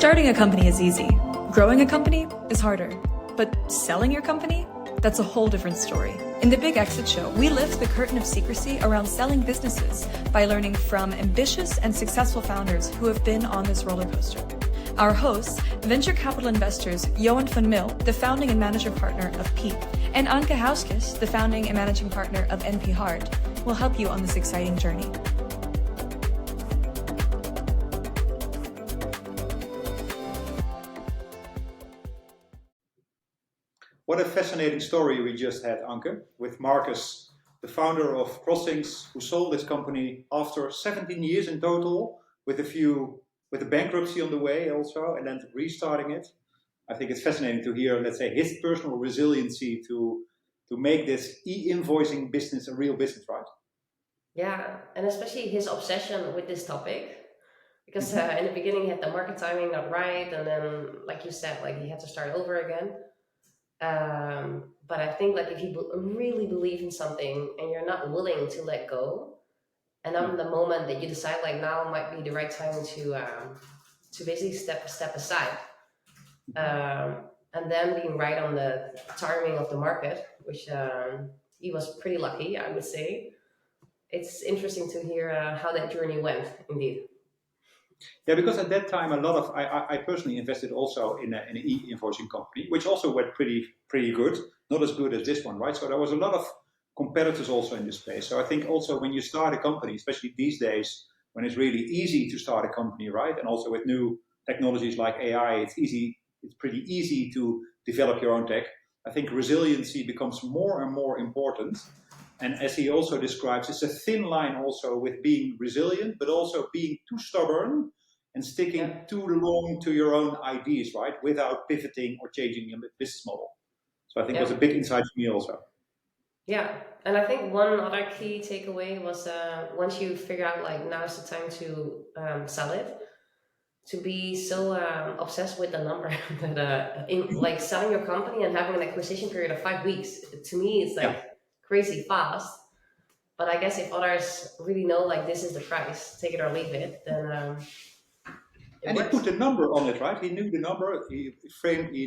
Starting a company is easy. Growing a company is harder. But selling your company? That's a whole different story. In the Big Exit Show, we lift the curtain of secrecy around selling businesses by learning from ambitious and successful founders who have been on this roller coaster. Our hosts, venture capital investors Johan van Mil, the founding and manager partner of Peak, and Anke Hauskes, the founding and managing partner of NP Hard, will help you on this exciting journey. What a fascinating story we just had, Anke, with Marcus, the founder of Crossinx, who sold his company after 17 years in total, with a bankruptcy on the way also, and then restarting it. I think it's fascinating to hear, let's say, his personal resiliency to make this e-invoicing business a real business, right? Yeah, and especially his obsession with this topic, because in the beginning he had the market timing not right, and then, like you said, like he had to start over again. But I think like if you really believe in something and you're not willing to let go, and on the moment that you decide like now might be the right time to basically step aside, and then being right on the timing of the market, which he was pretty lucky, I would say. It's interesting to hear how that journey went, indeed. Yeah, because at that time, I personally invested also in an e-invoicing company, which also went pretty good, not as good as this one, right? So there was a lot of competitors also in this space. So I think also when you start a company, especially these days, when it's really easy to start a company, right? And also with new technologies like AI, it's pretty easy to develop your own tech. I think resiliency becomes more and more important. And as he also describes, it's a thin line also with being resilient, but also being too stubborn and sticking too long to your own ideas, right? Without pivoting or changing your business model. So I think it was a big insight for me also. Yeah, and I think one other key takeaway was once you figure out like now's the time to sell it, to be so obsessed with the number that like selling your company and having an acquisition period of 5 weeks, to me it's like crazy fast. But I guess if others really know like this is the price, take it or leave it, then and works. He put a number on it, right? He knew the number. He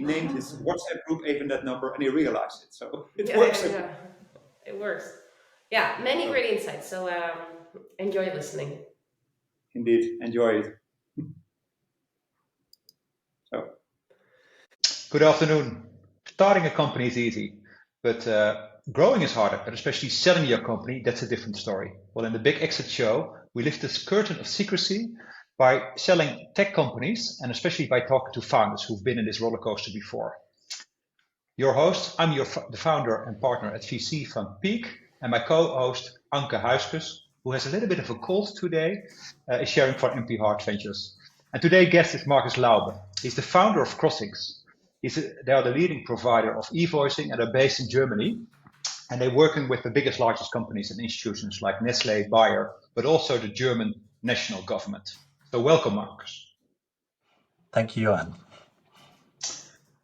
named his WhatsApp group even that number, and he realized it. So it works. Yeah. It works. Yeah, many great insights. So enjoy listening. Indeed, enjoy it. So, good afternoon. Starting a company is easy, but growing is harder, but especially selling your company, that's a different story. Well, in the Big Exit Show, we lift this curtain of secrecy by selling tech companies and especially by talking to founders who've been in this roller coaster before. Your host, I'm the founder and partner at VC Fund Peak, and my co-host, Anke Hauskes, who has a little bit of a cold today, is sharing for NP Hard Ventures. And today's guest is Marcus Laube. He's the founder of Crossinx. They are the leading provider of e-invoicing and are based in Germany. And they're working with the biggest, largest companies and institutions like Nestle, Bayer, but also the German national government. So welcome, Marcus. Thank you, Johan.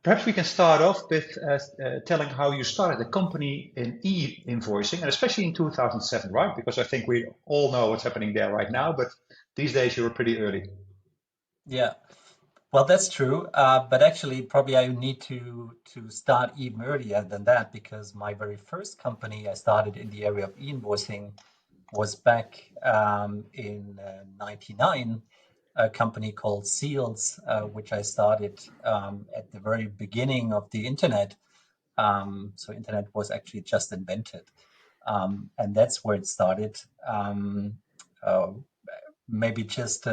Perhaps we can start off with telling how you started the company in e-invoicing, and especially in 2007, right? Because I think we all know what's happening there right now, but these days you were pretty early. Yeah, well, that's true. But actually, probably I need to start even earlier than that, because my very first company I started in the area of e-invoicing was back in 99. A company called Seals, which I started at the very beginning of the internet. So internet was actually just invented. And that's where it started. Maybe just,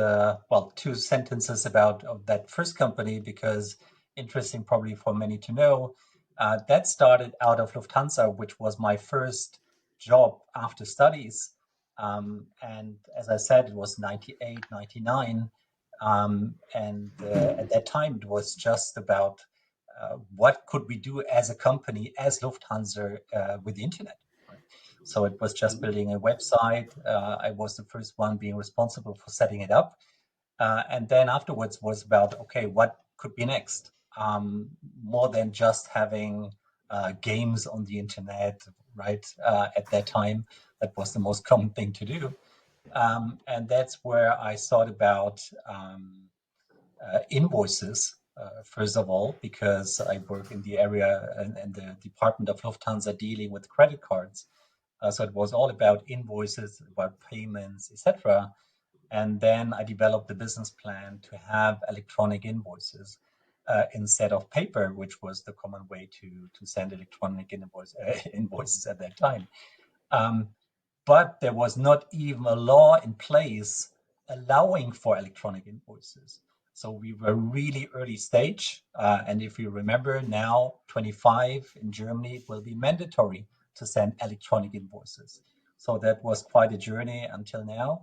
two sentences about that first company, because interesting probably for many to know. That started out of Lufthansa, which was my first job after studies. And as I said, it was 98, 99. And at that time, it was just about what could we do as a company, as Lufthansa, with the internet. Right? So it was just building a website. I was the first one being responsible for setting it up. And then afterwards was about, okay, what could be next? More than just having games on the internet, right? At that time, that was the most common thing to do. And that's where I thought about invoices, first of all, because I work in the area and the department of Lufthansa dealing with credit cards. So it was all about invoices, about payments, etc. And then I developed the business plan to have electronic invoices instead of paper, which was the common way to send electronic invoices at that time. But there was not even a law in place allowing for electronic invoices. So we were really early stage. And if you remember now, 25 in Germany, it will be mandatory to send electronic invoices. So that was quite a journey until now.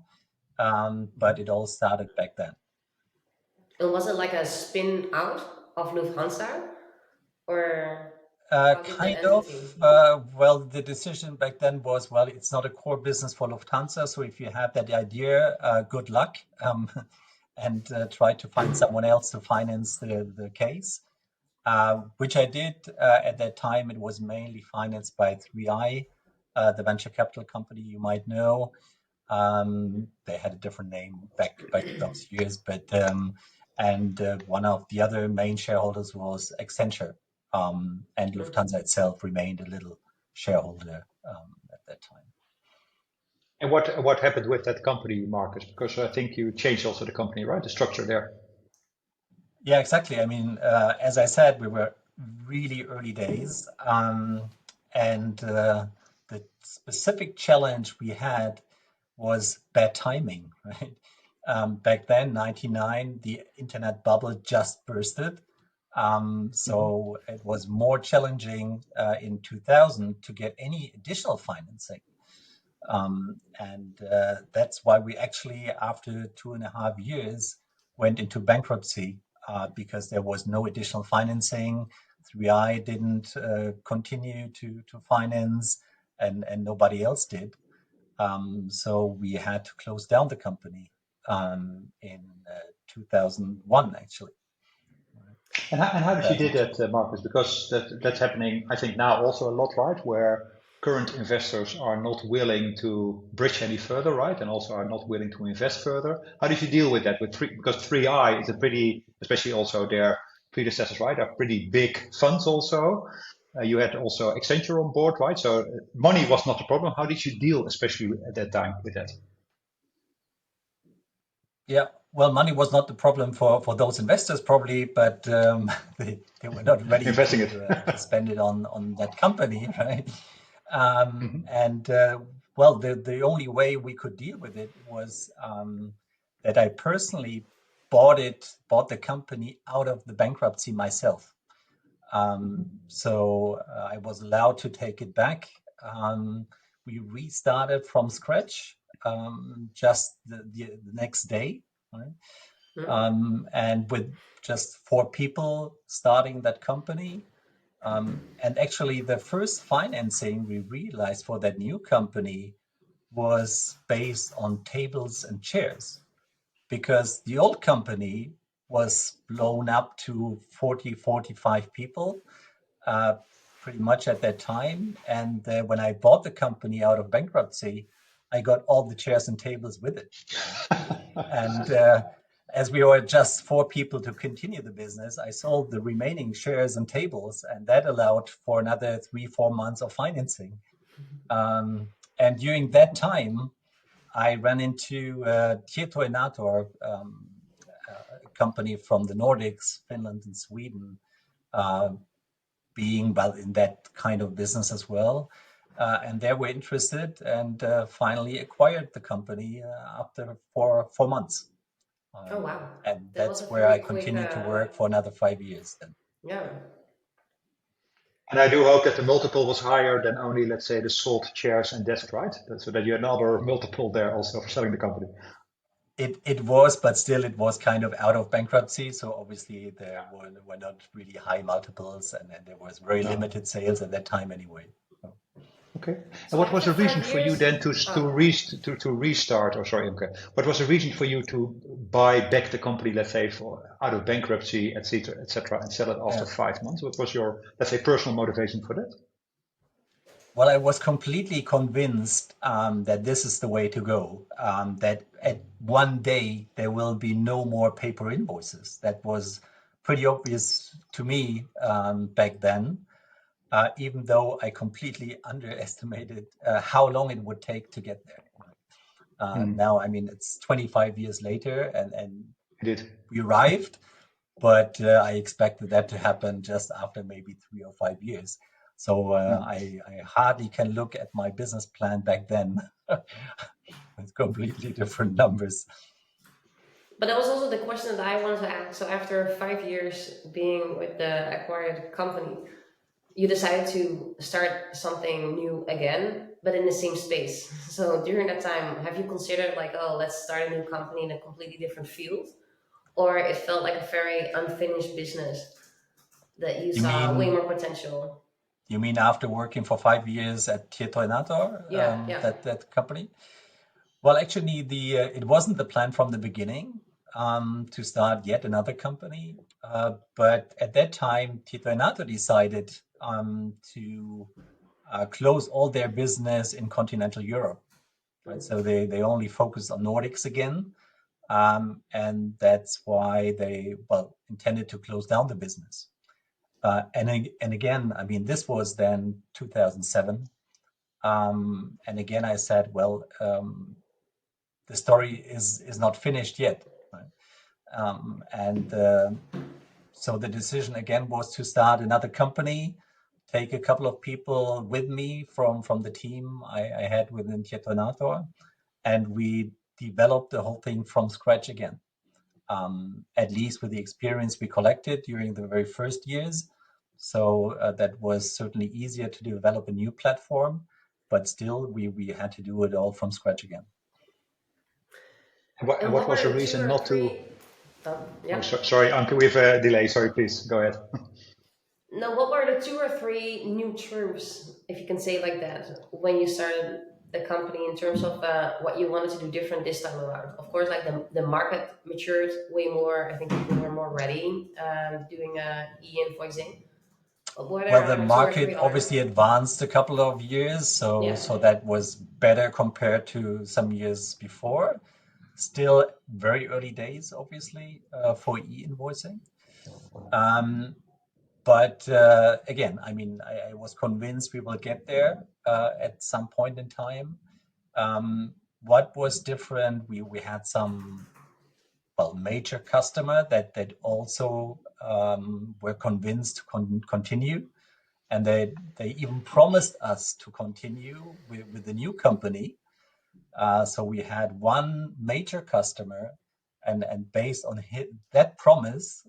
But it all started back then. And was it like a spin out of Lufthansa, or how did the Kind of. entity? Well, the decision back then was, well, it's not a core business for Lufthansa. So if you have that idea, good luck, and try to find someone else to finance the case, which I did. At that time, it was mainly financed by 3i, the venture capital company you might know. They had a different name back those years, but and one of the other main shareholders was Accenture, and Lufthansa itself remained a little shareholder at that time. And what happened with that company, Marcus? Because I think you changed also the company, right? The structure there. Yeah, exactly. I mean, as I said, we were really early days, and the specific challenge we had was bad timing, right? Back then, 99, the internet bubble just bursted. So it was more challenging in 2000 to get any additional financing. And that's why we actually, after 2.5 years, went into bankruptcy because there was no additional financing. 3i didn't continue to finance, and nobody else did. So we had to close down the company in 2001, actually. And how did you do that, Marcus? Because that's happening, I think, now also a lot, right? Where current investors are not willing to bridge any further, right? And also are not willing to invest further. How did you deal with that? Because 3i is a pretty, especially also their predecessors, right? Are pretty big funds also. You had also Accenture on board, right? So money was not a problem. How did you deal, especially at that time, with that? Yeah, well, money was not the problem for those investors probably, but they were not ready Investing to spend it on that company, right? Mhm. And well, the only way we could deal with it was that I personally bought the company out of the bankruptcy myself. So I was allowed to take it back. We restarted from scratch just the next day, right? And with just 4 people starting that company. And actually, the first financing we realized for that new company was based on tables and chairs, because the old company was blown up to 40, 45 people pretty much at that time. And when I bought the company out of bankruptcy, I got all the chairs and tables with it. And as we were just 4 people to continue the business, I sold the remaining shares and tables, and that allowed for another 3-4 months of financing. And during that time, I ran into Tietoenator, a company from the Nordics, Finland and Sweden, being in that kind of business as well. And they were interested and finally acquired the company after 4 months. Oh wow! And That was that's a where I very quick. continued to work for another 5 years then. Yeah. And I do hope that the multiple was higher than only, let's say, the sold chairs and desk, right? So that you had another multiple there also for selling the company. It was, but still it was kind of out of bankruptcy. So obviously there were not really high multiples, and there was very limited sales at that time anyway. So. Okay. So And what was after the reason 5 for you years, then to restart? Or sorry, okay. What was the reason for you to buy back the company, let's say, out of bankruptcy, etc., and sell it after 5 months? What was your, let's say, personal motivation for that? Well, I was completely convinced that this is the way to go. That at one day there will be no more paper invoices. That was pretty obvious to me back then, even though I completely underestimated how long it would take to get there. Now, I mean, it's 25 years later, and Indeed. we arrived, but I expected that to happen just after maybe 3 or 5 years. So I hardly can look at my business plan back then with completely different numbers. But that was also the question that I wanted to ask. So after 5 years being with the acquired company, you decided to start something new again, but in the same space. So during that time, have you considered like, oh, let's start a new company in a completely different field? Or it felt like a very unfinished business that you saw way more potential? You mean after working for 5 years at Tieto, Yeah. that company? Well, actually, it wasn't the plan from the beginning to start yet another company. But at that time, Tieto decided to close all their business in continental Europe. Right? So they only focused on Nordics again. And that's why they, intended to close down the business. And again, I mean, this was then 2007. And again, I said, well, the story is not finished yet. Right? So the decision again was to start another company, take a couple of people with me from the team I had within Tieto, and we developed the whole thing from scratch again. At least with the experience we collected during the very first years. So that was certainly easier to develop a new platform, but still we had to do it all from scratch again. And what was the reason not to? Yeah. Oh, sorry, Anke, we have a delay. Sorry, please go ahead. No, what were the 2 or 3 new terms, if you can say like that, when you started the company in terms of what you wanted to do different this time around? Of course, like the market matured way more. I think people were more ready doing e-invoicing. Well, the market obviously advanced a couple of years, so that was better compared to some years before. Still very early days, obviously, for e-invoicing. But again, I mean, I was convinced we will get there at some point in time. What was different? We had some major customer that also were convinced to continue, and they even promised us to continue with the new company. So we had one major customer, and based on that promise,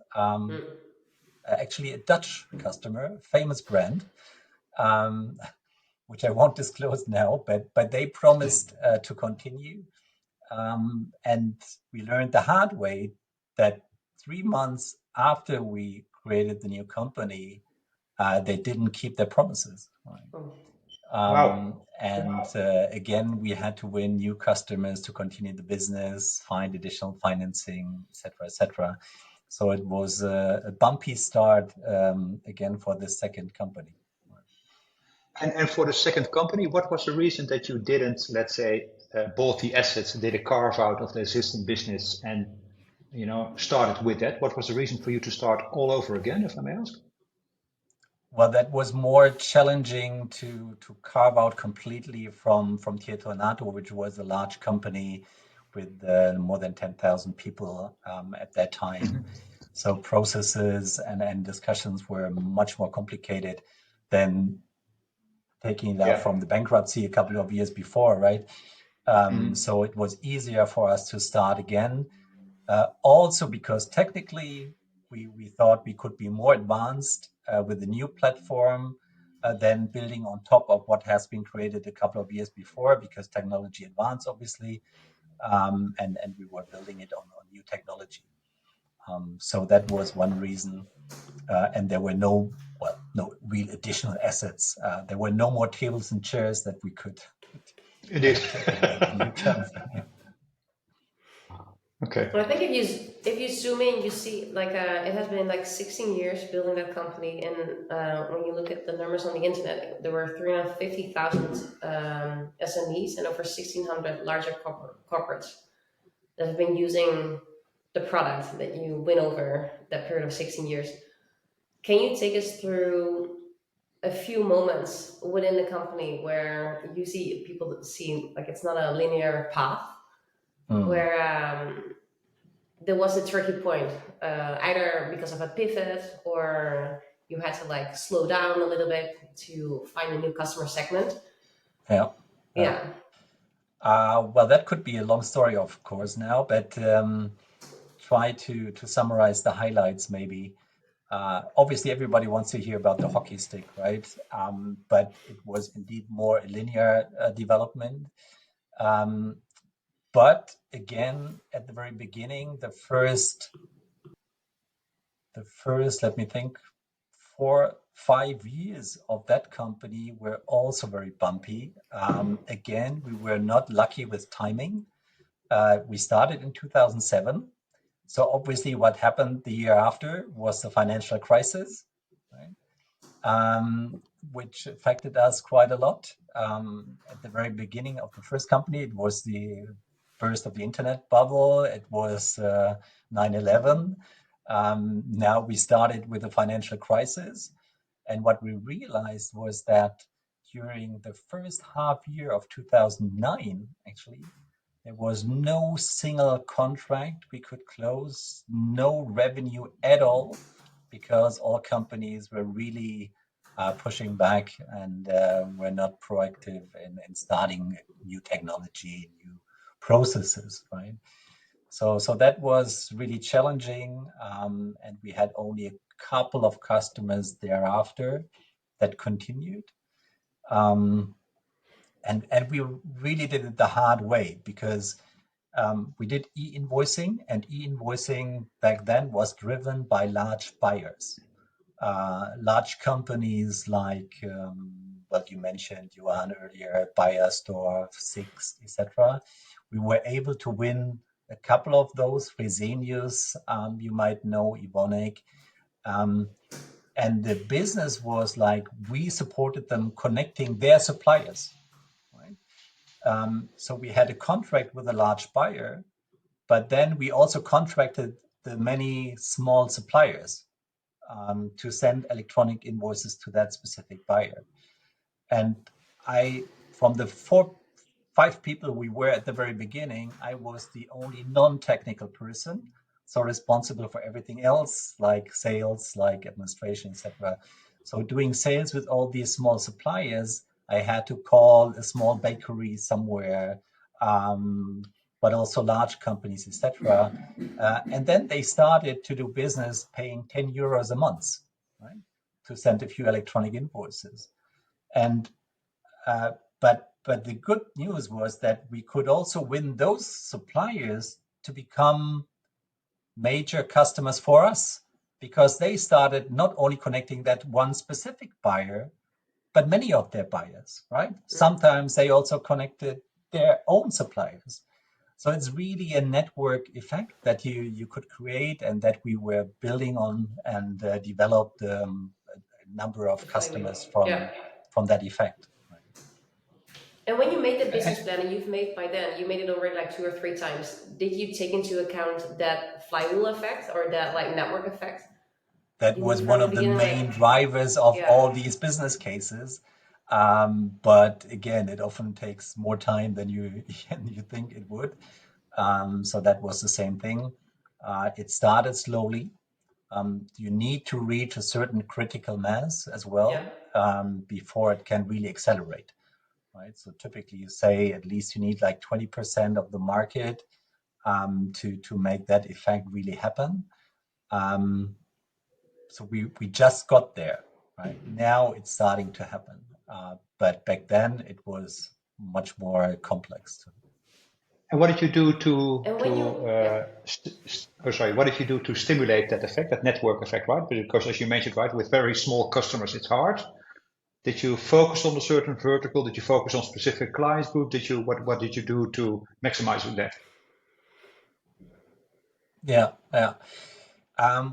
actually a Dutch customer, famous brand, which I won't disclose now, but they promised to continue. And we learned the hard way that 3 months after we created the new company, they didn't keep their promises. Right? Wow. And again, we had to win new customers to continue the business, find additional financing, et cetera. So it was a bumpy start again for the second company. And for the second company, what was the reason that you didn't, let's say, bought the assets, did a carve out of the existing business, and started with that? What was the reason for you to start all over again, if I may ask? Well, that was more challenging to carve out completely from Tieto, which was a large company with more than 10,000 people at that time. So processes and discussions were much more complicated than taking it out from the bankruptcy a couple of years before, right? So it was easier for us to start again. Also because technically we thought we could be more advanced with the new platform than building on top of what has been created a couple of years before, because technology advanced, obviously, and we were building it on new technology. So that was one reason. And there were no real additional assets. There were no more tables and chairs that we could. Indeed. Okay. Well, I think if you zoom in, you see like it has been like 16 years building that company, and when you look at the numbers on the internet, there were 350,000 SMEs and over 1,600 larger corporates. that have been using the product that you win over that period of 16 years. Can you take us through a few moments within the company where you see people that see like it's not a linear path, where there was a tricky point, either because of a pivot or you had to like slow down a little bit to find a new customer segment? Yeah. Yeah. Well, that could be a long story, of course, now, but try to summarize the highlights maybe. Obviously, everybody wants to hear about the hockey stick, right? But it was indeed more a linear development. But again, at the very beginning, the first, let me think, 4-5 years of that company were also very bumpy. Again, we were not lucky with timing. We started in 2007. So obviously what happened the year after was the financial crisis, right? Which affected us quite a lot. At the very beginning of the first company, it was the burst of the internet bubble. It was 9/11. Now we started with the financial crisis. And what we realized was that during the first half year of 2009, actually, there was no single contract we could close, no revenue at all, because all companies were really pushing back and were not proactive in starting new technology, new processes, right? So that was really challenging, and we had only a couple of customers thereafter that continued. And we really did it the hard way because we did e-invoicing, and e-invoicing back then was driven by large buyers. Large companies like what you mentioned, Johan, earlier, Bayersdorf, Sixt, etc. We were able to win a couple of those, Fresenius, you might know, Evonik. And the business was like, we supported them connecting their suppliers, right? So we had a contract with a large buyer, but then we also contracted the many small suppliers to send electronic invoices to that specific buyer. And from the 4-5 people we were at the very beginning, I was the only non-technical person, so responsible for everything else, like sales, like administration, etc. So doing sales with all these small suppliers, I had to call a small bakery somewhere, but also large companies, etc. And then they started to do business paying 10 euros a month, right, to send a few electronic invoices. And but the good news was that we could also win those suppliers to become major customers for us, because they started not only connecting that one specific buyer, but many of their buyers, right? Sometimes they also connected their own suppliers. So it's really a network effect that you could create, and that we were building on and developed a number of customers from that effect. And when you made the business plan, and you've made by then, you made it already like 2 or 3 times, did you take into account that flywheel effect or that like network effect? That was one of the main drivers of all these business cases. But again, it often takes more time than you think it would. So that was the same thing. It started slowly. You need to reach a certain critical mass as well before it can really accelerate. Right? So typically you say at least you need like 20% of the market to make that effect really happen. So we just got there, right? Now it's starting to happen. But back then it was much more complex. And what did you do what did you do to stimulate that effect, that network effect, right? Because as you mentioned, right, with very small customers, it's hard. Did you focus on a certain vertical? Did you focus on specific client group? What did you do to maximize that? Yeah.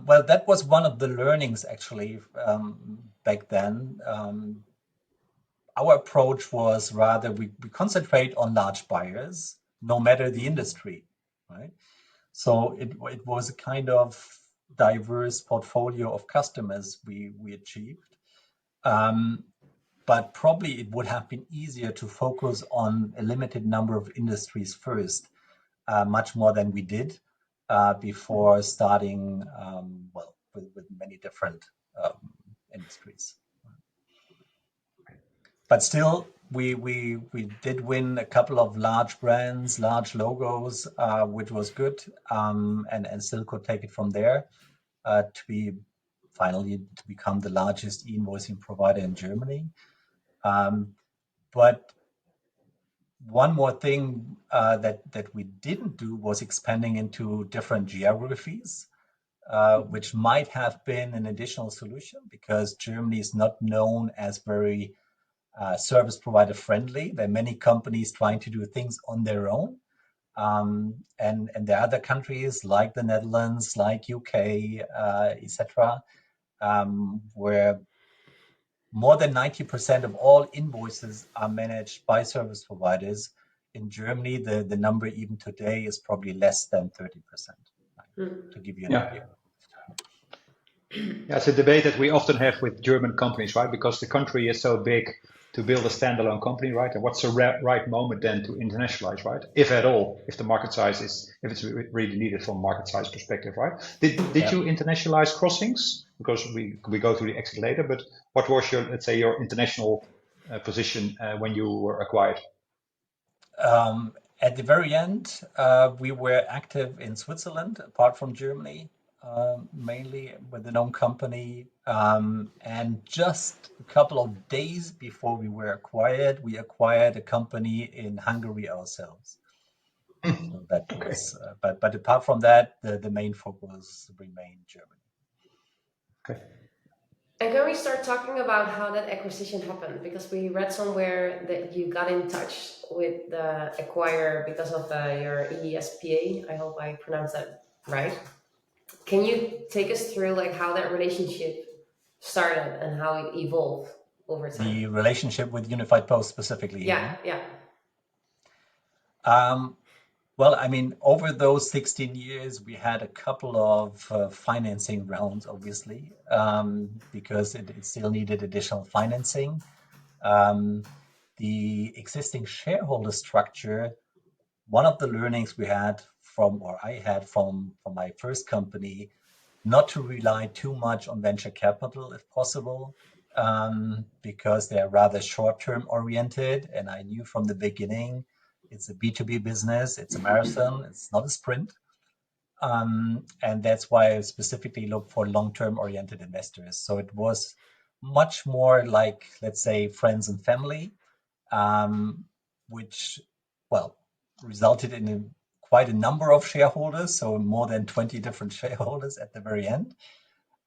Well, that was one of the learnings actually back then. Our approach was rather we concentrate on large buyers, no matter the industry. right? So it was a kind of diverse portfolio of customers we achieved. But probably it would have been easier to focus on a limited number of industries first, much more than we did before starting, with many different industries. But still, we did win a couple of large brands, large logos, which was good, and still could take it from there to become the largest e-invoicing provider in Germany. But one more thing that we didn't do was expanding into different geographies, which might have been an additional solution because Germany is not known as very service provider friendly. There are many companies trying to do things on their own. And there are other countries like the Netherlands, like UK, etc., where more than 90% of all invoices are managed by service providers. In Germany, the number even today is probably less than 30%, to give you an idea. Yeah, it's a debate that we often have with German companies, right? Because the country is so big to build a standalone company, right? And what's the right moment then to internationalize, right? If at all, if the market size if it's really needed from market size perspective, right? Did you internationalize Crossinx? Because we go through the exit later, but what was your, let's say, your international position when you were acquired? At the very end, we were active in Switzerland, apart from Germany. Mainly with an own company, and just a couple of days before we were acquired, we acquired a company in Hungary ourselves. So that was, but apart from that, the main focus remained Germany. Okay. And can we start talking about how that acquisition happened? Because we read somewhere that you got in touch with the acquirer because of your ESPA. I hope I pronounced that right. Can you take us through like how that relationship started and how it evolved over time? The relationship with Unified Post specifically. Yeah. Well, I mean, over those 16 years, we had a couple of financing rounds, obviously, because it still needed additional financing. The existing shareholder structure, one of the learnings we had I had from my first company, not to rely too much on venture capital if possible, because they're rather short-term oriented. And I knew from the beginning, it's a B2B business, it's a marathon, it's not a sprint. And that's why I specifically look for long-term oriented investors. So it was much more like, let's say, friends and family, which, well, resulted in quite a number of shareholders, so more than 20 different shareholders at the very end,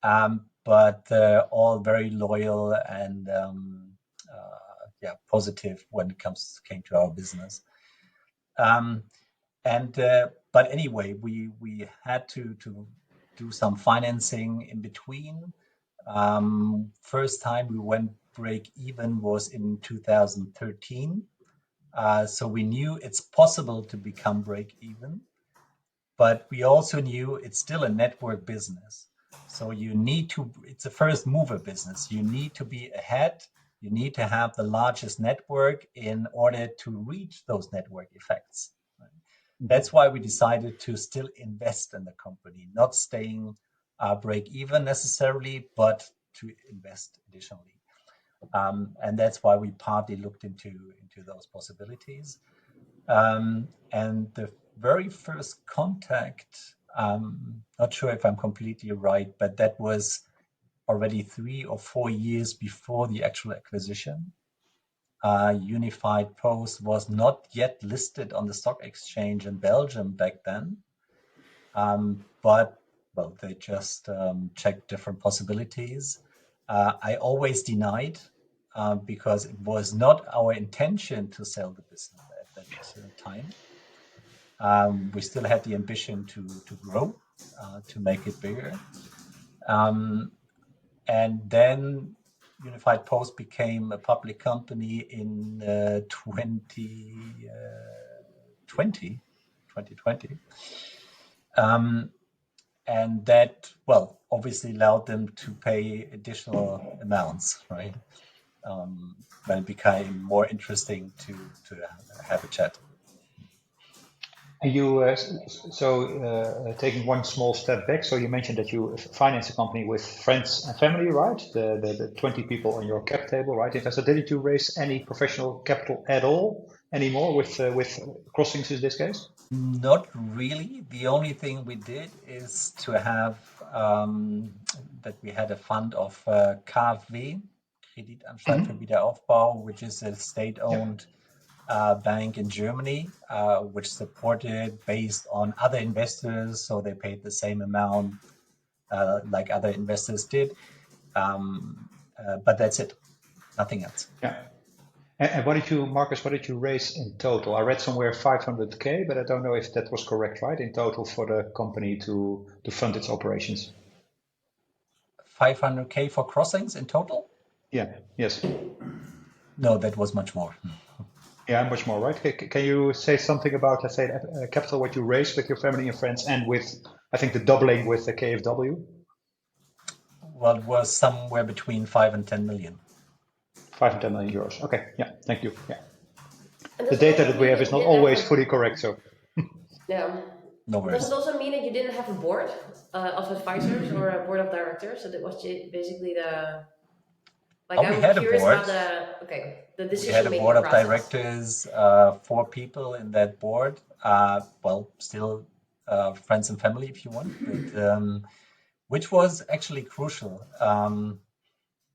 but all very loyal and positive when it came to our business. But anyway, we had to do some financing in between. First time we went break even was in 2013. So we knew it's possible to become break even, but we also knew it's still a network business. So it's a first mover business. You need to be ahead. You need to have the largest network in order to reach those network effects. Right? That's why we decided to still invest in the company, not staying break even necessarily, but to invest additionally. And that's why we partly looked into those possibilities. And the very first contact, not sure if I'm completely right, but that was already 3 or 4 years before the actual acquisition. Unified Post was not yet listed on the stock exchange in Belgium back then. But well, they just checked different possibilities. I always denied because it was not our intention to sell the business at that time. We still had the ambition to grow, to make it bigger. And then Unified Post became a public company in 2020, 2020. And that, well, obviously allowed them to pay additional amounts, right? When it became more interesting to have a chat. And you, taking one small step back, so you mentioned that you finance a company with friends and family, right? The 20 people on your cap table, right? Investor, didn't you raise any professional capital at all anymore with Crossinx in this case? Not really. The only thing we did is to have that we had a fund of KfW, Kreditanstalt für Wiederaufbau, which is a state-owned bank in Germany, which supported based on other investors, so they paid the same amount like other investors did. But that's it, nothing else. Yeah. And what did you, Marcus, what did you raise in total? I read somewhere 500K, but I don't know if that was correct, right? In total for the company to fund its operations. 500K for Crossinx in total? Yeah, yes. No, that was much more. Yeah, much more, right? Can you say something about, let's say, capital, what you raised with your family and friends and with, I think, the doubling with the KfW? Well, it was somewhere between 5 and 10 million. 5 and 10 million euros. Okay, yeah, thank you. Yeah. And The data that we have is not always fully correct, so. Yeah. No worries. Does it also mean that you didn't have a board of advisors or a board of directors? So that was basically the. Like, we had a board. The decision We had a making board of process. directors, 4 people in that board. Well, still friends and family if you want, but, which was actually crucial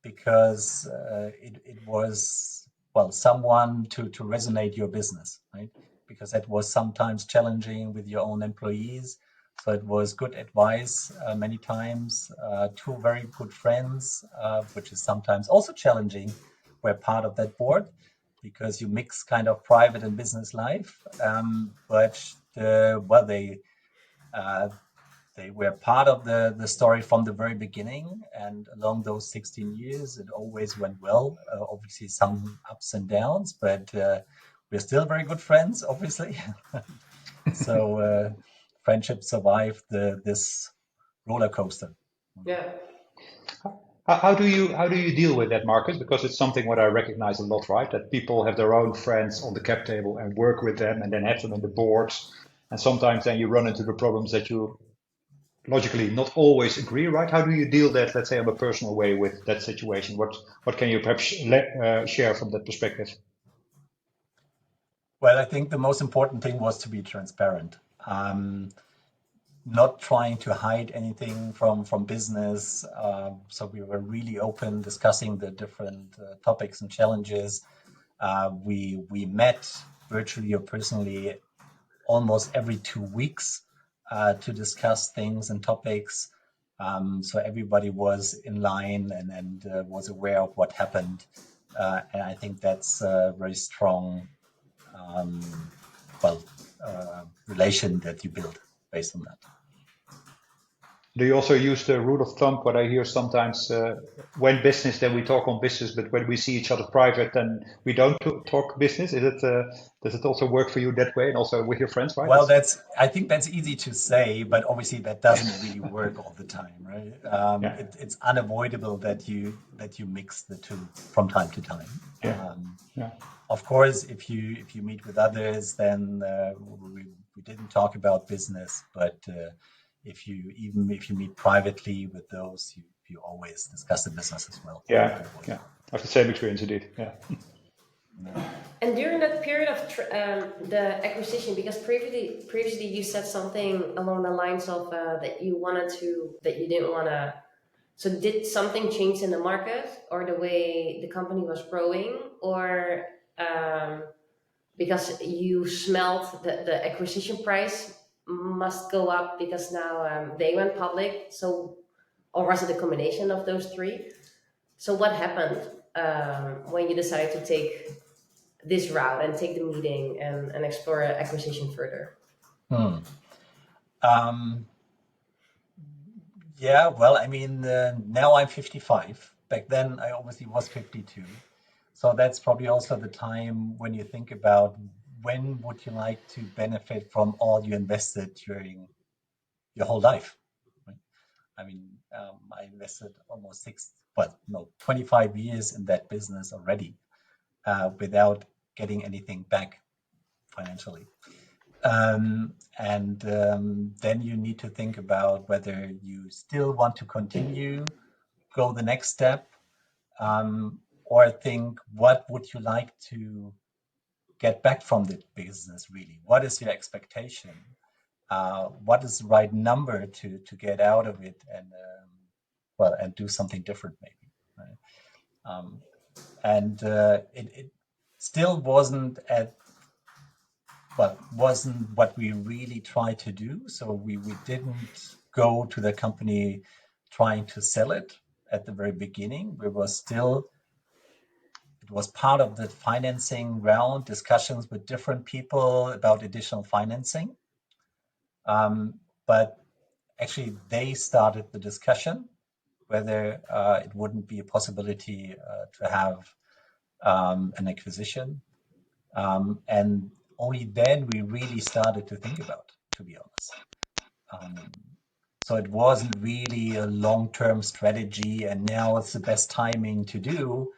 because it was, well, someone to resonate your business, right? Because that was sometimes challenging with your own employees. So it was good advice many times. 2 very good friends, which is sometimes also challenging, were part of that board because you mix kind of private and business life. But they were part of the story from the very beginning, and along those 16 years, it always went well. Obviously, some ups and downs, but we're still very good friends, obviously. So friendship survived this roller coaster. Yeah. How do you deal with that, Marcus? Because it's something what I recognize a lot, right? That people have their own friends on the cap table and work with them, and then have them in the boards, and sometimes then you run into the problems that you logically not always agree, right? How do you deal that, let's say, on a personal way with that situation? What can you perhaps share from that perspective? Well, I think the most important thing was to be transparent. Not trying to hide anything from business. So we were really open, discussing the different topics and challenges. We met virtually or personally almost every 2 weeks to discuss things and topics. So everybody was in line and was aware of what happened. And I think that's a very strong relation that you build based on that. Do you also use the rule of thumb? What I hear sometimes, when business, then we talk on business, but when we see each other private, then we don't talk business. Does it also work for you that way, and also with your friends, right? Well, I think that's easy to say, but obviously that doesn't really work all the time, right? It's unavoidable that you mix the two from time to time. Of course, if you meet with others, then we didn't talk about business, but if you meet privately with those, you always discuss the business as well. Yeah. I have the same experience indeed. Yeah. And during that period of the acquisition, because previously you said something along the lines of that you didn't want to. So did something change in the market or the way the company was growing, or because you smelled the acquisition price must go up because now they went public? So, or was it a combination of those 3? So what happened when you decided to take this route and take the meeting and explore acquisition further? Yeah, well, I mean, now I'm 55. Back then, I obviously was 52. So that's probably also the time when you think about when would you like to benefit from all you invested during your whole life? Right? I mean, I invested almost 25 years in that business already without getting anything back financially. Then you need to think about whether you still want to continue, go the next step, or think, what would you like to get back from the business really? What is your expectation? What is the right number to get out of it, and do something different maybe, right? It still wasn't what we really tried to do. So we didn't go to the company trying to sell it at the very beginning. It was part of the financing round, discussions with different people about additional financing. But actually they started the discussion whether it wouldn't be a possibility to have an acquisition. And only then we really started to think about it, to be honest. So it wasn't really a long-term strategy and now it's the best timing to do.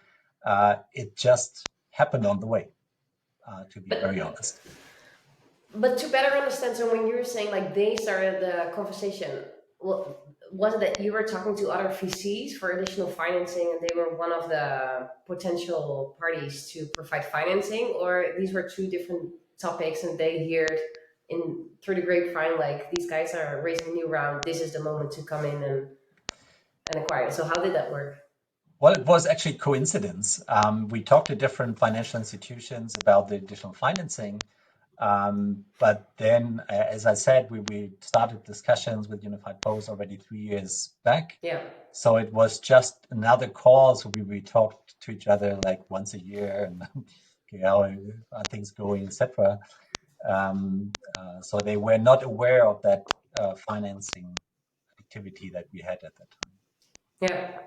It just happened on the way, to be very honest. But to better understand, so when you were saying like they started the conversation, was it that you were talking to other VCs for additional financing and they were one of the potential parties to provide financing, or these were two different topics and they heard through the grapevine like these guys are raising a new round, this is the moment to come in and acquire? So how did that work? Well, it was actually coincidence. We talked to different financial institutions about the additional financing. But then, as I said, we started discussions with Unified Post already 3 years back. Yeah. So it was just another call. So we talked to each other like once a year and okay, how are things going, etc. So they were not aware of that financing activity that we had at that time. Yeah.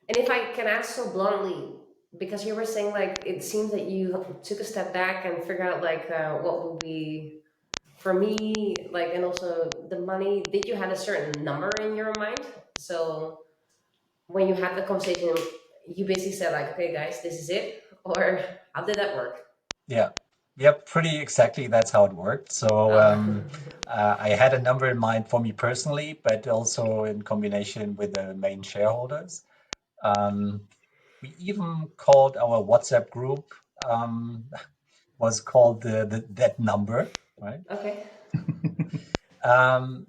And if I can ask so bluntly, because you were saying like it seems that you took a step back and figured out like what would be for me, like, and also the money. Did you have a certain number in your mind? So when you had the conversation, you basically said like, okay, guys, this is it, or how did that work? Yeah. Yep, pretty exactly. That's how it worked. So I had a number in mind for me personally, but also in combination with the main shareholders. We even called our WhatsApp group, was called that number, right? Okay. And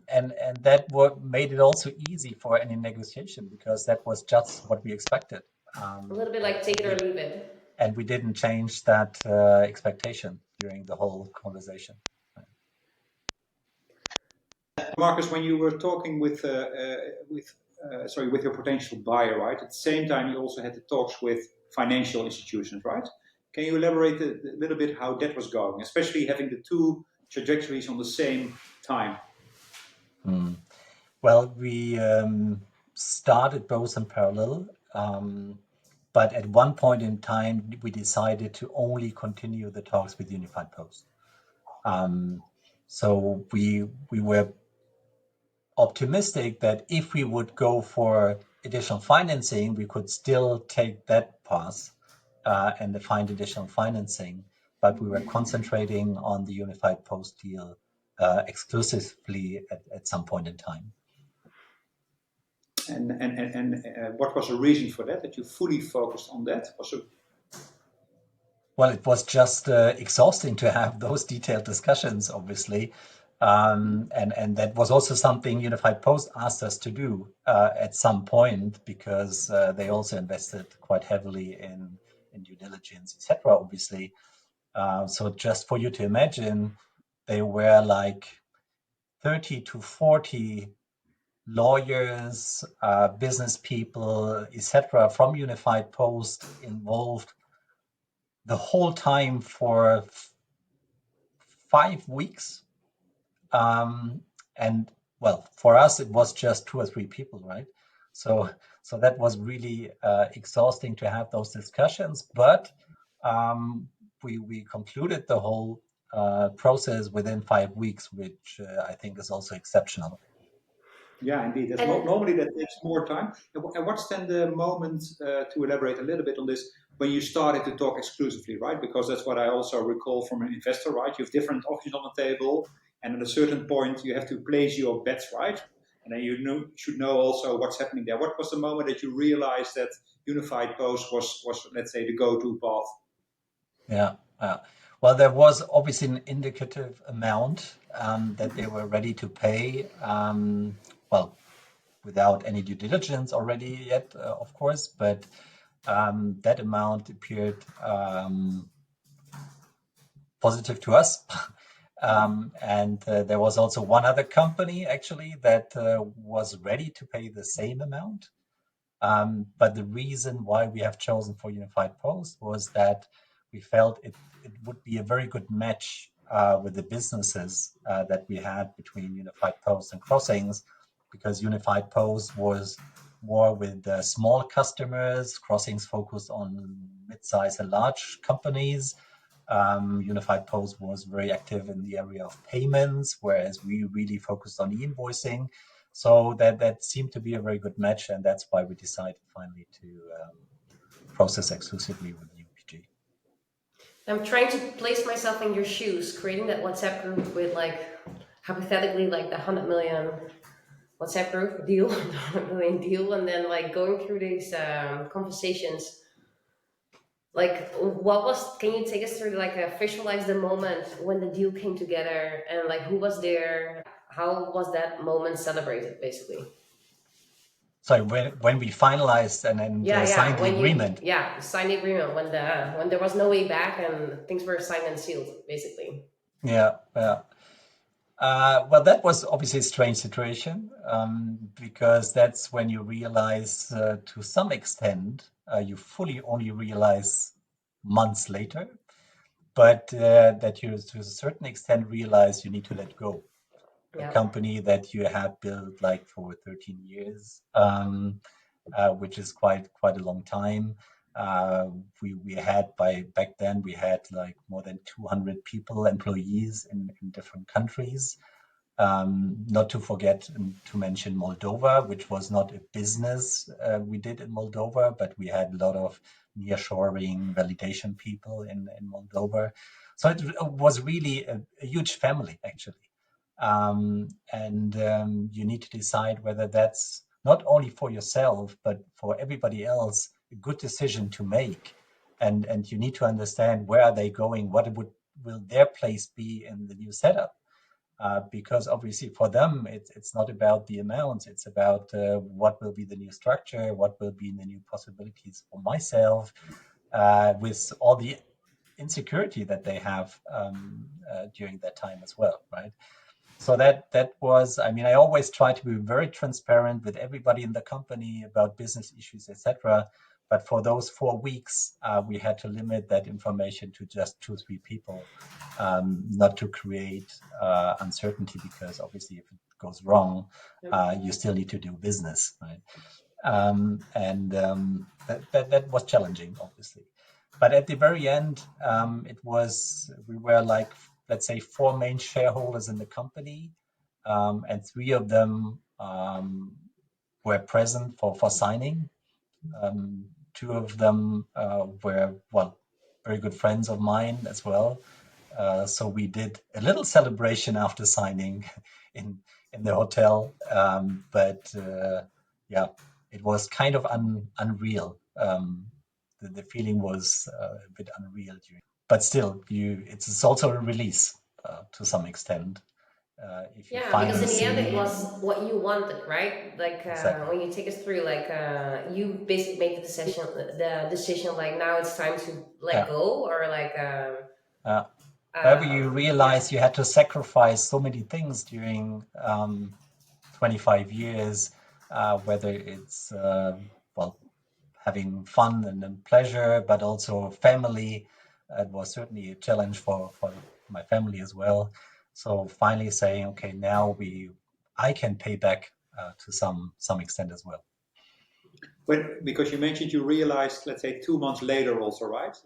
that made it also easy for any negotiation because that was just what we expected. A little bit like take it or leave it. And we didn't change that expectation during the whole conversation. Marcus, when you were talking with your potential buyer, right? At the same time, you also had the talks with financial institutions, right? Can you elaborate a little bit how that was going, especially having the two trajectories on the same time? Well, we started both in parallel, but at one point in time, we decided to only continue the talks with Unified Post. So we were optimistic that if we would go for additional financing, we could still take that path and find additional financing, but we were concentrating on the Unified Post deal exclusively at some point in time. And what was the reason for that you fully focused on that? Well, it was just exhausting to have those detailed discussions, obviously. And that was also something Unified Post asked us to do at some point because they also invested quite heavily in due diligence, etc. Obviously. So just for you to imagine, they were like 30 to 40 lawyers, business people, etc. from Unified Post involved the whole time for 5 weeks. And well, for us, it was just 2 or 3 people, right? So that was really exhausting to have those discussions, but we concluded the whole process within 5 weeks, which I think is also exceptional. Yeah, indeed. That's And normally that takes more time. And what's then the moment, to elaborate a little bit on this, when you started to talk exclusively, right? Because that's what I also recall from an investor, right? You have different options on the table, and at a certain point, you have to place your bets, right? And then should know also what's happening there. What was the moment that you realized that Unified Post was let's say, the go-to path? Yeah. Well, there was obviously an indicative amount that they were ready to pay. Well, without any due diligence already yet, of course, but that amount appeared positive to us. And there was also one other company actually that was ready to pay the same amount. But the reason why we have chosen for Unified Post was that we felt it would be a very good match with the businesses that we had between Unified Post and Crossinx, because Unified Post was more with small customers. Crossinx focused on mid-size and large companies. Unified Post was very active in the area of payments, whereas we really focused on e-invoicing. So that seemed to be a very good match, and that's why we decided finally to process exclusively with UPG. I'm trying to place myself in your shoes, creating that WhatsApp group with like hypothetically like the 100 million WhatsApp group deal, the 100 million deal, and then like going through these conversations. Like, can you take us through like visualize the moment when the deal came together and like who was there? How was that moment celebrated, basically? So when we finalized and then signed the agreement. Signed the agreement when there was no way back and things were signed and sealed, basically. Yeah. Well, that was obviously a strange situation because that's when you realize, to some extent, you fully only realize months later, but that you, to a certain extent, realize you need to let go. A company that you have built like for 13 years, which is quite a long time. We had back then we had like more than 200 people, employees in different countries. Not to forget to mention Moldova, which was not a business we did in Moldova, but we had a lot of nearshoring validation people in Moldova. So it was really a huge family, actually. And you need to decide whether that's not only for yourself, but for everybody else, a good decision to make. And you need to understand where are they going, will their place be in the new setup. Because obviously for them, it's not about the amounts, it's about what will be the new structure, what will be the new possibilities for myself, with all the insecurity that they have during that time as well, right? So that was, I mean, I always try to be very transparent with everybody in the company about business issues, etc. But for those 4 weeks, we had to limit that information to just 2-3 people, not to create uncertainty, because obviously if it goes wrong, you still need to do business, right? That was challenging, obviously. But at the very end, we were like, let's say, 4 main shareholders in the company, and 3 of them were present for signing. 2 of them were, well, very good friends of mine as well. So we did a little celebration after signing in the hotel, but yeah, it was kind of unreal. The feeling was a bit unreal but still, it's also a release to some extent. If you Because in the end see it was what you wanted, right? Like exactly. when you take us through, like you basically make the decision like now it's time to let go, or like wherever you realize you had to sacrifice so many things during 25 years, whether it's well, having fun and then pleasure, but also family. It was certainly a challenge for my family as well. So finally saying, okay, now I can pay back to some extent as well. Because you mentioned you realized, let's say, 2 months later also, right?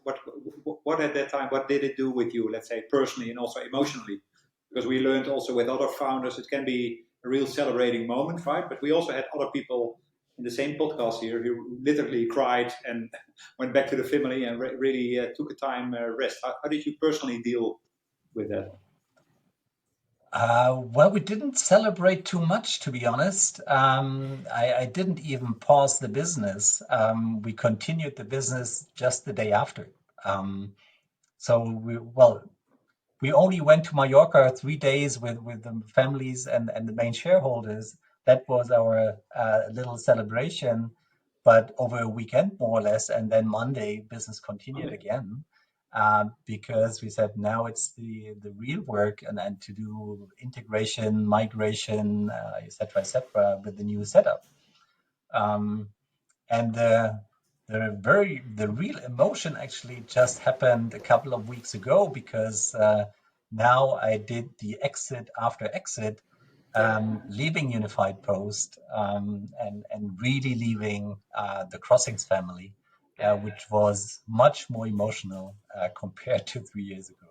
What at that time, what did it do with you, let's say, personally and also emotionally? Because we learned also with other founders, it can be a real celebrating moment, right? But we also had other people in the same podcast here who literally cried and went back to the family and really took a time rest. How did you personally deal with that? Well, we didn't celebrate too much, to be honest. I didn't even pause the business. We continued the business just the day after. So we only went to Mallorca 3 days with the families and the main shareholders. That was our little celebration, but over a weekend, more or less. And then Monday, business continued again. Because we said now it's the real work and to do integration, migration, et cetera, with the new setup. And the real emotion actually just happened a couple of weeks ago, because now I did the exit after exit, leaving Unified Post, and really leaving the Crossinx family, which was much more emotional compared to 3 years ago.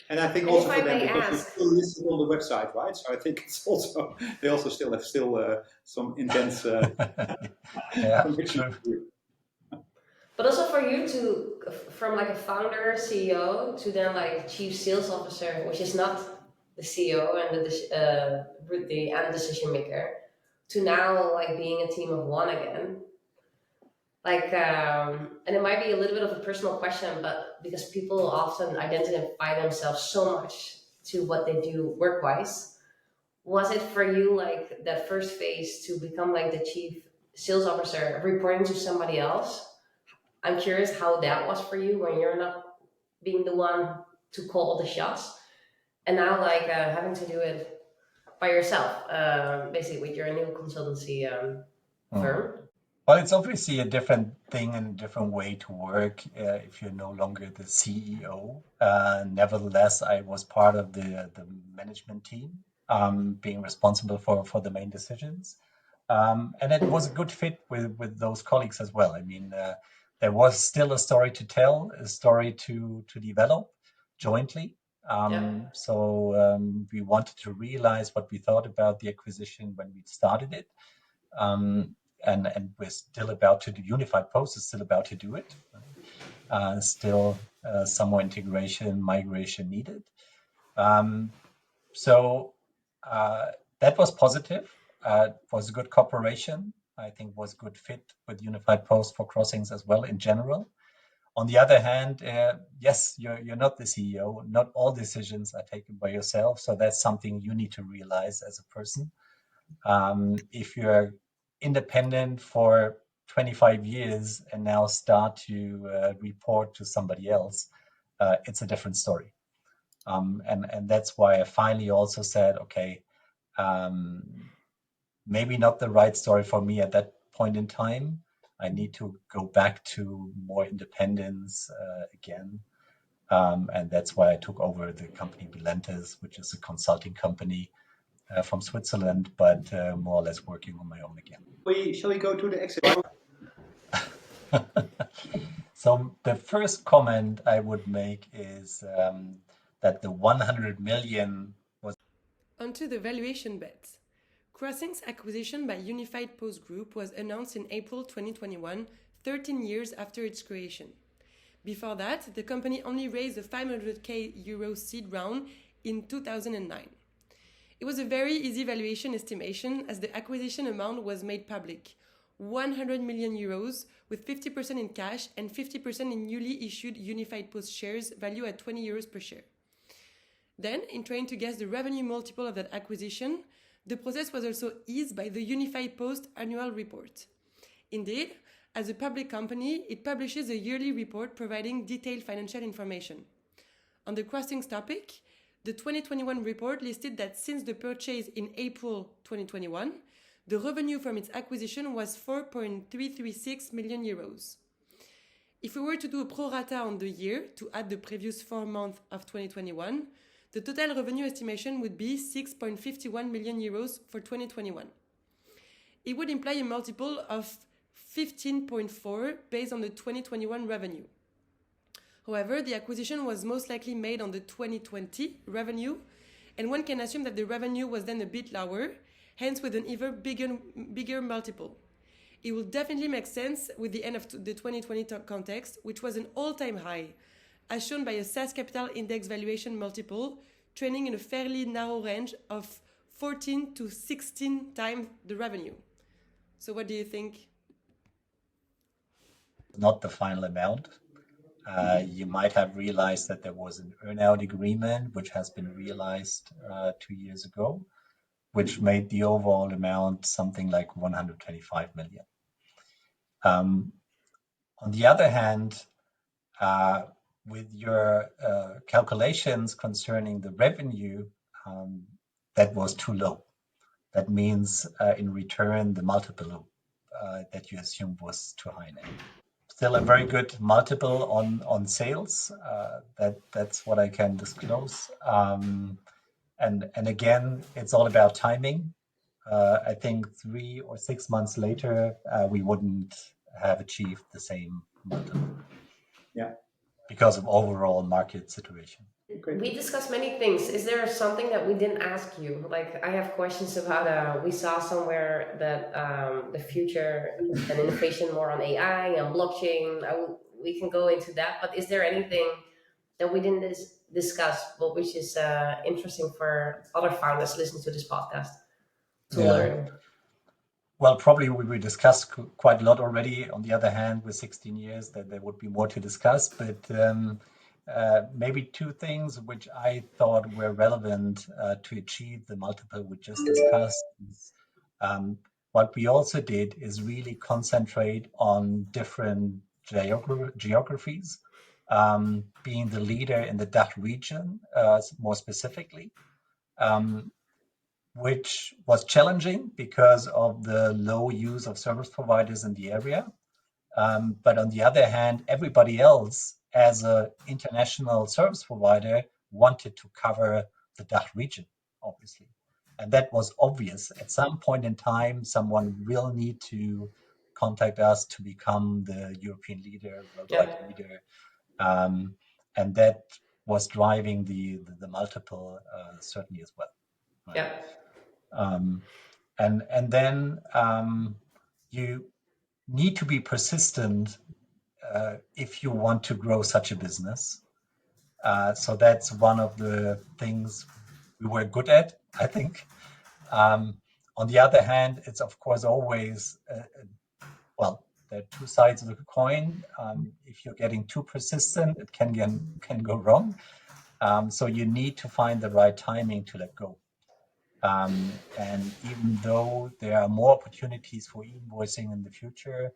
And I think And also if for I them, may because ask, it's still listed on the website, right? So I think it's also, they also still have some intense Yeah, conviction. true. but also for you to, from like a founder, CEO, to then like chief sales officer, which is not the CEO and the end decision maker, to now like being a team of one again. Like, and it might be a little bit of a personal question, but because people often identify themselves so much to what they do work-wise, was it for you like that first phase to become like the chief sales officer, reporting to somebody else? I'm curious how that was for you when you're not being the one to call the shots, and now like having to do it by yourself, basically with your new consultancy firm. Well, it's obviously a different thing and a different way to work if you're no longer the CEO. Nevertheless, I was part of the management team, being responsible for the main decisions. And it was a good fit with those colleagues as well. I mean, there was still a story to tell, a story to develop jointly. So we wanted to realize what we thought about the acquisition when we started it. And we're still about to do, Unified Post is still about to do it. Still some more integration, migration needed. So that was positive. It was a good cooperation. I think was good fit with Unified Post for Crossinx as well in general. On the other hand, yes, you're not the CEO. Not all decisions are taken by yourself. So that's something you need to realize as a person. If you're independent for 25 years and now start to report to somebody else, it's a different story. And that's why I finally also said, okay, maybe not the right story for me at that point in time. I need to go back to more independence again. And that's why I took over the company Bilentes, which is a consulting company from Switzerland, but more or less working on my own again. Shall we go to the exit? So the first comment I would make is that the 100 million was... Onto the valuation bet. Crossinx acquisition by Unified Post Group was announced in April 2021, 13 years after its creation. Before that, the company only raised a 500k euro seed round in 2009. It was a very easy valuation estimation as the acquisition amount was made public, 100 million euros with 50% in cash and 50% in newly issued Unified Post shares valued at 20 euros per share. Then, in trying to guess the revenue multiple of that acquisition, the process was also eased by the Unified Post annual report. Indeed, as a public company, it publishes a yearly report providing detailed financial information. On the Crossinx topic, the 2021 report listed that since the purchase in April 2021, the revenue from its acquisition was 4.336 million euros. If we were to do a pro rata on the year to add the previous 4 months of 2021, the total revenue estimation would be 6.51 million euros for 2021. it would imply a multiple of 15.4 based on the 2021 revenue. However, the acquisition was most likely made on the 2020 revenue, and one can assume that the revenue was then a bit lower, hence with an even bigger multiple. It will definitely make sense with the end of the 2020 context, which was an all-time high, as shown by a SaaS Capital Index valuation multiple, trending in a fairly narrow range of 14 to 16 times the revenue. So what do you think? Not the final amount. You might have realized that there was an earnout agreement, which has been realized 2 years ago, which made the overall amount something like 125 million. On the other hand, with your calculations concerning the revenue, that was too low. That means in return, the multiple that you assumed was too high now. Still a very good multiple on sales. That's what I can disclose. And again, it's all about timing. I think 3 or 6 months later, we wouldn't have achieved the same multiple. Yeah. Because of overall market situation. Okay. We discussed many things. Is there something that we didn't ask you? Like, I have questions about, we saw somewhere that the future and innovation more on AI and blockchain. We can go into that, but is there anything that we didn't discuss, but which is interesting for other founders listening to this podcast to learn? Well, probably we discussed quite a lot already. On the other hand, with 16 years, that there would be more to discuss. But maybe 2 things which I thought were relevant to achieve the multiple we just discussed. What we also did is really concentrate on different geographies, being the leader in the DACH region, more specifically. Which was challenging because of the low use of service providers in the area. But on the other hand, everybody else, as an international service provider, wanted to cover the DACH region, obviously. And that was obvious. At some point in time, someone will need to contact us to become the European leader, worldwide leader. And that was driving the multiple certainly as well. Right? Yeah. And then you need to be persistent if you want to grow such a business. So that's one of the things we were good at, I think. On the other hand, it's of course always, well, there are 2 sides of the coin. If you're getting too persistent, it can go wrong. So you need to find the right timing to let go. And even though there are more opportunities for e-invoicing in the future,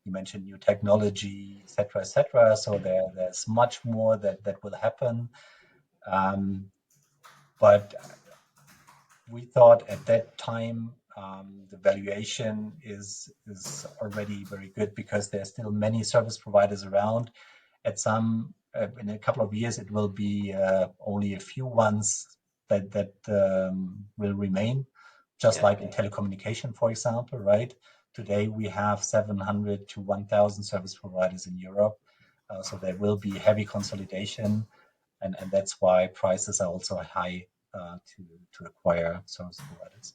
you mentioned new technology, et cetera. So there's much more that will happen. But we thought at that time, the valuation is already very good because there are still many service providers around. In a couple of years, it will be only a few ones that will remain, just like in telecommunication, for example, right? Today, we have 700 to 1,000 service providers in Europe. So there will be heavy consolidation. And that's why prices are also high to acquire service providers.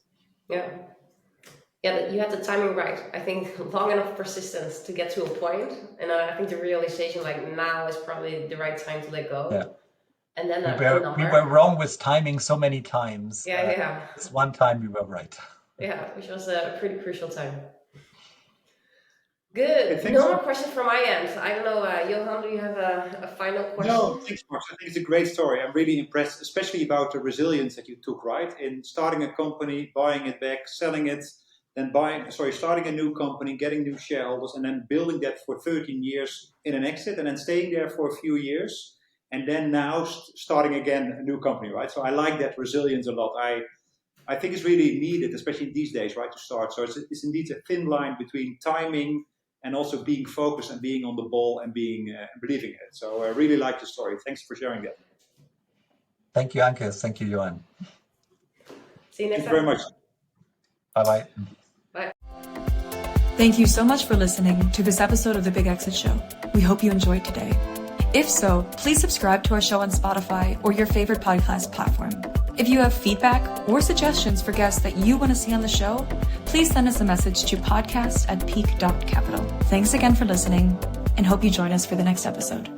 Yeah, you had the timing right. I think long enough persistence to get to a point. And I think the realization like now is probably the right time to let go. Yeah. And then we were wrong with timing so many times. Yeah. This one time we were right. Yeah, which was a pretty crucial time. Good. Hey, no more questions from my end. I don't know, Johan, do you have a final question? No, thanks, Mark. I think it's a great story. I'm really impressed, especially about the resilience that you took, right? In starting a company, buying it back, selling it, then starting a new company, getting new shareholders, and then building that for 13 years in an exit, and then staying there for a few years, and then now starting again a new company, right? So I like that resilience a lot. I think it's really needed, especially these days, right, to start. So it's indeed a thin line between timing and also being focused and being on the ball and believing in it. So I really like the story. Thanks for sharing that. Thank you, Anke. Thank you, Johan. See you next time. Thank you very much. Bye-bye. Bye. Thank you so much for listening to this episode of The Big Exit Show. We hope you enjoyed today. If so, please subscribe to our show on Spotify or your favorite podcast platform. If you have feedback or suggestions for guests that you want to see on the show, please send us a message to podcast@peak.capital. Thanks again for listening and hope you join us for the next episode.